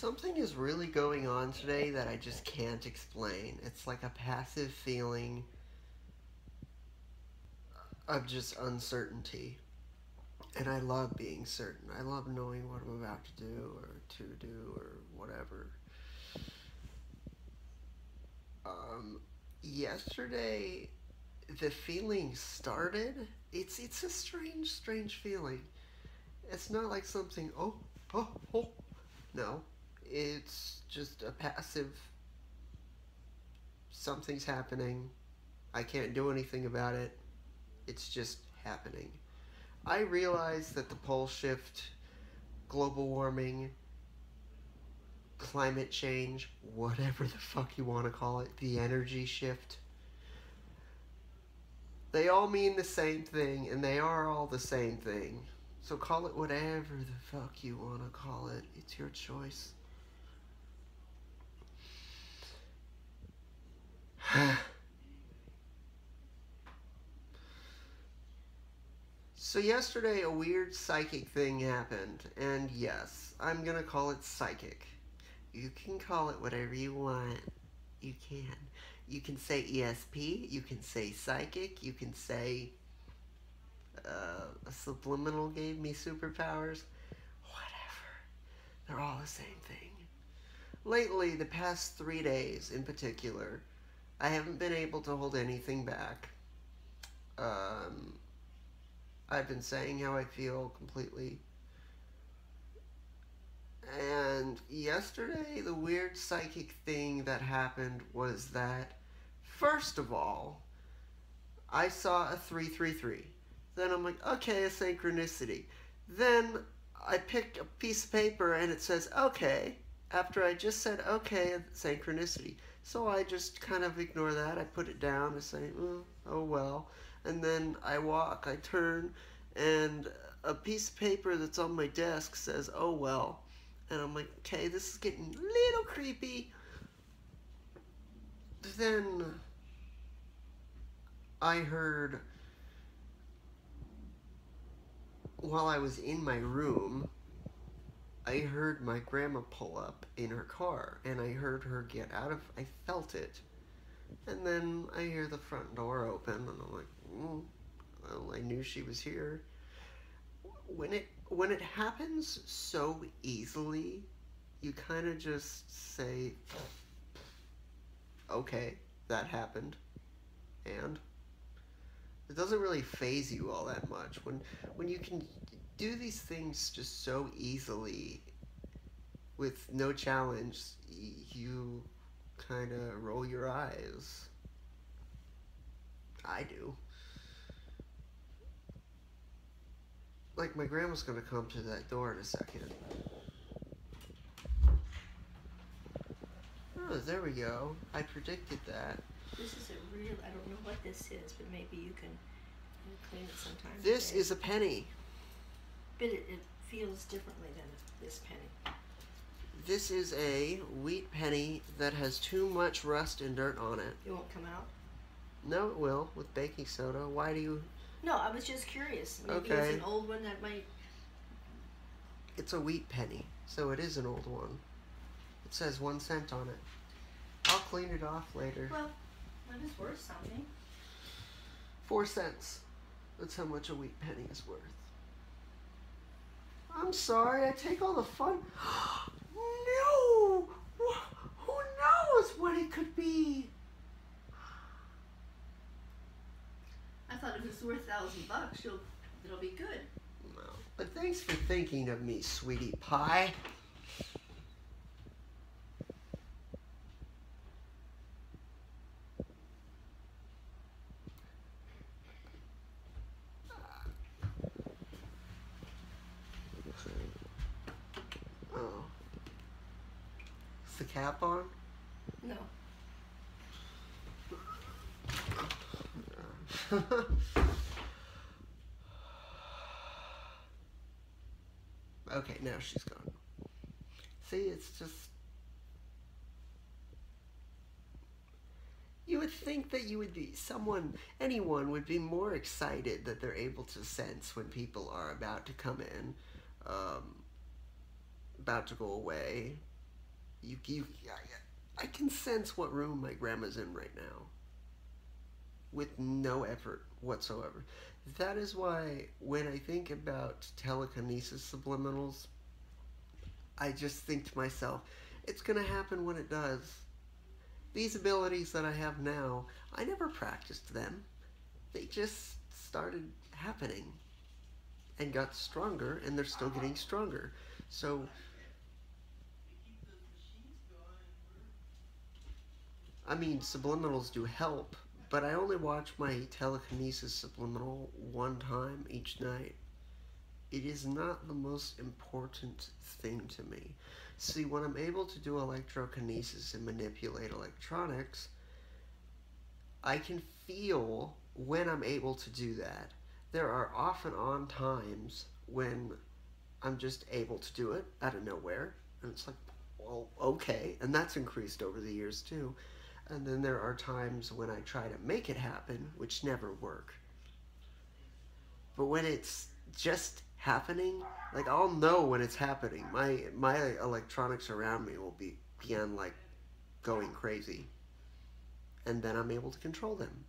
Something is really going on today that I just can't explain. It's like a passive feeling of just uncertainty. And I love being certain. I love knowing what I'm about to do or whatever. Yesterday, the feeling started. It's a strange feeling. It's not like something, oh. No. It's just a passive, something's happening. I can't do anything about it. It's just happening. I realize that the pole shift, global warming, climate change, whatever the fuck you want to call it, the energy shift, they all mean the same thing, and they are all the same thing. So call it whatever the fuck you want to call it. It's your choice. So yesterday a weird psychic thing happened, and yes, I'm gonna call it psychic. You can call it whatever you want. You can. You can say ESP, you can say psychic, you can say a subliminal gave me superpowers. Whatever. They're all the same thing. Lately, the past 3 days in particular, I haven't been able to hold anything back. I've been saying how I feel completely. And yesterday, the weird psychic thing that happened was that, first of all, I saw a 333. Then I'm like, okay, a synchronicity. Then I picked a piece of paper and it says, okay, after I just said, okay, a synchronicity. So I just kind of ignore that. I put it down and say, oh well. And then I walk, I turn, and a piece of paper that's on my desk says, oh well. And I'm like, okay, this is getting a little creepy. Then I heard, while I was in my room, I heard my grandma pull up in her car, and I heard her get out of, I felt it. And then I hear the front door open, and I'm like, well, I knew she was here. When it happens so easily, you kind of just say, okay, that happened, and it doesn't really faze you all that much. When you can do these things just so easily with no challenge, you kind of roll your eyes. I do. Like, my grandma's gonna come to that door in a second. Oh, there we go. I predicted that. This is a real, I don't know what this is, but maybe you can clean it sometime. This is a penny. But it feels differently than this penny. This is a wheat penny that has too much rust and dirt on it. It won't come out? No, it will, with baking soda. Why do you... No, I was just curious. Maybe okay. It's an old one that might... It's a wheat penny, so it is an old one. It says 1 cent on it. I'll clean it off later. Well, that is worth something. 4 cents. That's how much a wheat penny is worth. I'm sorry, I take all the fun. No! Who knows what it could be? I thought if it's worth $1,000, it'll be good. No. But thanks for thinking of me, sweetie pie. Oh. Is the cap on? No. Okay, now she's gone. See, it's just... You would think that you would be... anyone would be more excited that they're able to sense when people are about to come in, about to go away, I can sense what room my grandma's in right now with no effort whatsoever. That is why when I think about telekinesis subliminals, I just think to myself, it's going to happen when it does. These abilities that I have now, I never practiced them. They just started happening and got stronger, and they're still getting stronger. So, I mean, subliminals do help, but I only watch my telekinesis subliminal one time each night. It is not the most important thing to me. See, when I'm able to do electrokinesis and manipulate electronics, I can feel when I'm able to do that. There are off and on times when I'm just able to do it out of nowhere, and it's like, well, okay, and that's increased over the years too. And then there are times when I try to make it happen, which never work. But when it's just happening, like I'll know when it's happening. My electronics around me will begin like going crazy, and then I'm able to control them.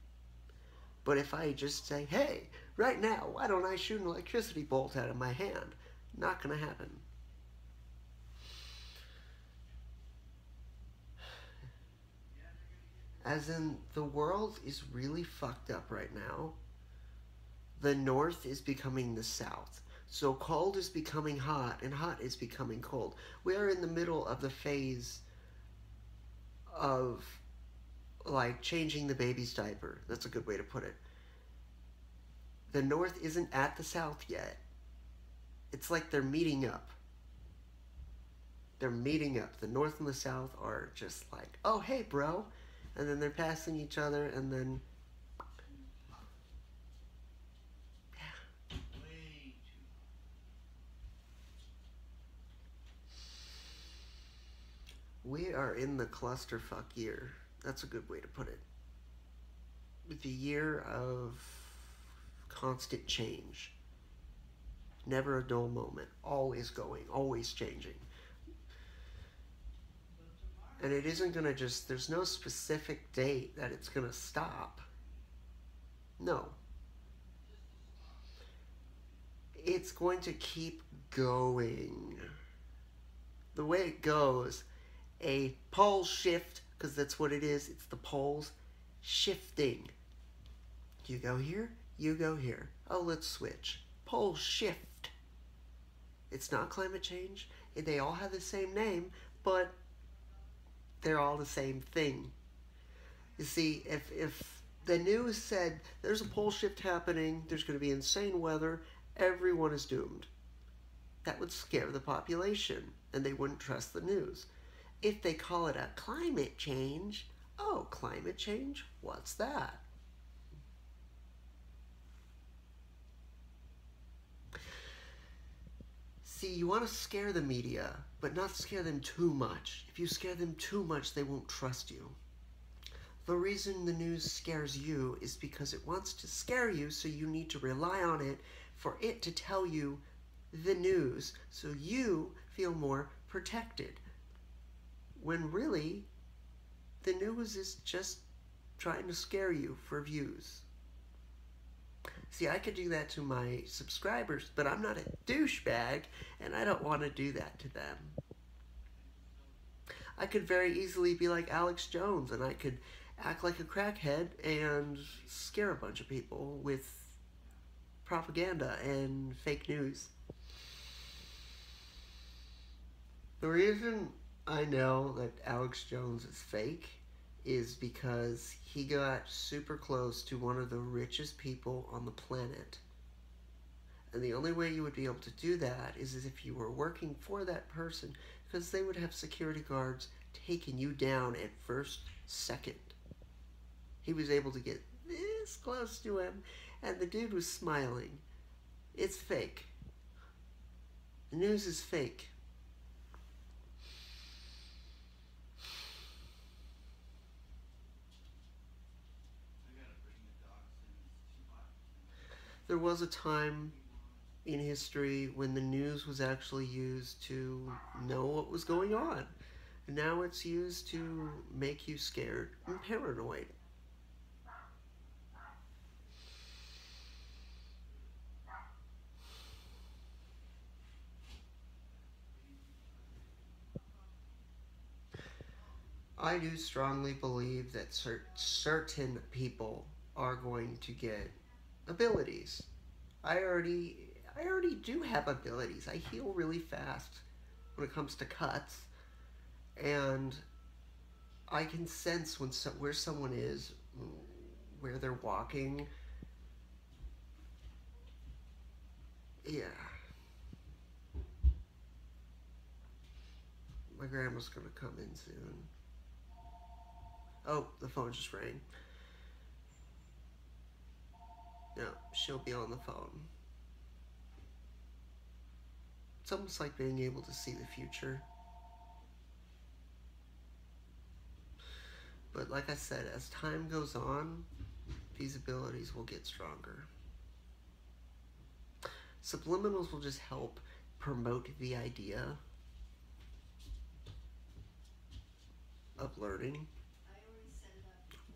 But if I just say, "Hey, right now, why don't I shoot an electricity bolt out of my hand?" Not gonna happen. As in, the world is really fucked up right now. The North is becoming the South. So cold is becoming hot, and hot is becoming cold. We are in the middle of the phase of, like, changing the baby's diaper. That's a good way to put it. The North isn't at the South yet. It's like they're meeting up. They're meeting up. The North and the South are just like, oh, hey, bro. And then they're passing each other, and then we are in the clusterfuck year. That's a good way to put it. The year of constant change. Never a dull moment. Always going, always changing. And it isn't going to just, there's no specific date that it's going to stop. No. It's going to keep going. The way it goes, a pole shift, because that's what it is, it's the poles shifting. You go here, you go here. Oh, let's switch. Pole shift. It's not climate change. They all have the same name, but they're all the same thing. You see, if the news said there's a pole shift happening, there's going to be insane weather, everyone is doomed. That would scare the population, and they wouldn't trust the news. If they call it a climate change, oh, climate change? What's that? See, you want to scare the media, but not scare them too much. If you scare them too much, they won't trust you. The reason the news scares you is because it wants to scare you, so you need to rely on it for it to tell you the news, so you feel more protected. When really, the news is just trying to scare you for views. See, I could do that to my subscribers, but I'm not a douchebag, and I don't want to do that to them. I could very easily be like Alex Jones, and I could act like a crackhead and scare a bunch of people with propaganda and fake news. The reason I know that Alex Jones is fake is because he got super close to one of the richest people on the planet. And the only way you would be able to do that is if you were working for that person, because they would have security guards taking you down at first second. He was able to get this close to him, and the dude was smiling. It's fake. The news is fake. There was a time in history when the news was actually used to know what was going on. And now it's used to make you scared and paranoid. I do strongly believe that certain people are going to get abilities. I already I already do have abilities. I heal really fast when it comes to cuts, and I can sense where someone is, where they're walking. Yeah, my grandma's gonna come in soon. Oh, the phone just rang. No, she'll be on the phone. It's almost like being able to see the future. But like I said, as time goes on, these abilities will get stronger. Subliminals will just help promote the idea of learning,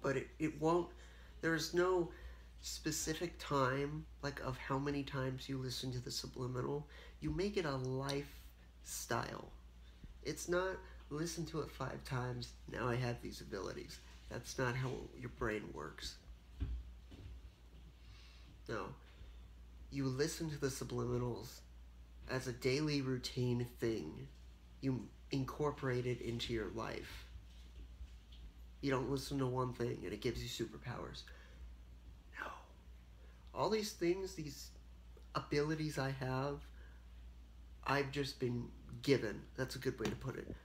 but it won't. There's no specific time, like of how many times you listen to the subliminal. You make it a lifestyle. It's not listen to it 5 times, now I have these abilities. That's not how your brain works. No. You listen to the subliminals as a daily routine thing. You incorporate it into your life. You don't listen to one thing and it gives you superpowers. No. All these things, these abilities I have, I've just been given. That's a good way to put it.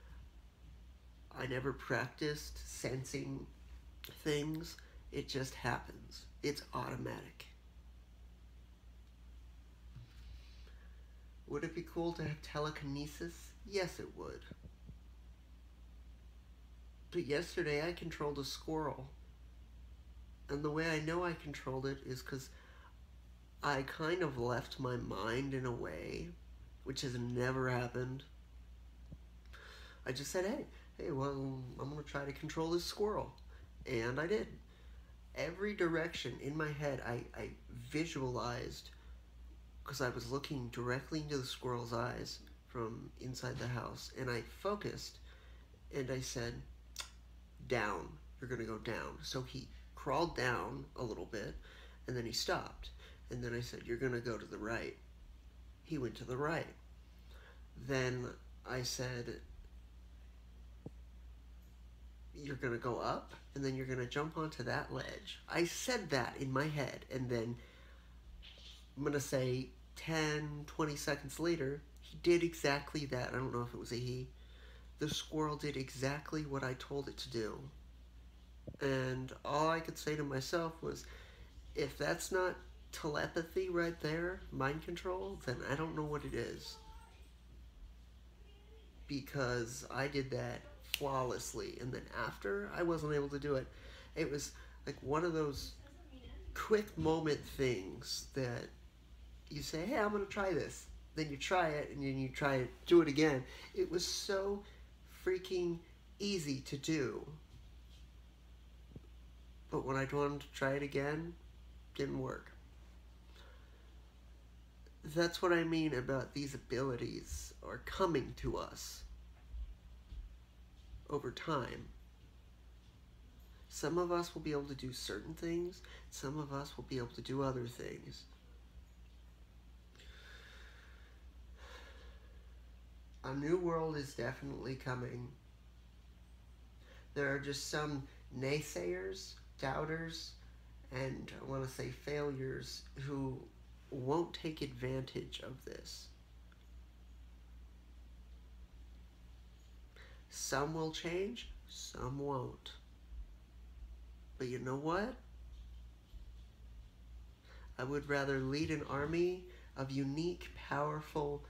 I never practiced sensing things. It just happens. It's automatic. Would it be cool to have telekinesis? Yes, it would. But yesterday I controlled a squirrel. And the way I know I controlled it is because I kind of left my mind in a way, which has never happened. I just said, hey, well, I'm going to try to control this squirrel. And I did. Every direction in my head, I visualized, because I was looking directly into the squirrel's eyes from inside the house. And I focused, and I said, down. You're going to go down. So he crawled down a little bit, and then he stopped. And then I said, you're going to go to the right. He went to the right. Then I said, you're going to go up, and then you're going to jump onto that ledge. I said that in my head, and then I'm going to say 10, 20 seconds later, he did exactly that. I don't know if it was a he. The squirrel did exactly what I told it to do. And all I could say to myself was, if that's not telepathy right there, mind control, then I don't know what it is. Because I did that flawlessly, and then after, I wasn't able to do it. It was like one of those quick moment things that you say, hey, I'm going to try this. Then you try it, and then you try it, do it again. It was so freaking easy to do. But when I wanted to try it again, didn't work. That's what I mean about these abilities are coming to us over time. Some of us will be able to do certain things. Some of us will be able to do other things. A new world is definitely coming. There are just some naysayers, doubters, and I want to say failures who won't take advantage of this. Some will change, some won't. But you know what? I would rather lead an army of unique, powerful,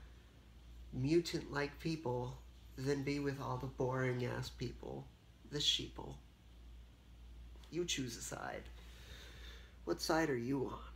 mutant-like people than be with all the boring-ass people, the sheeple. You choose a side. What side are you on?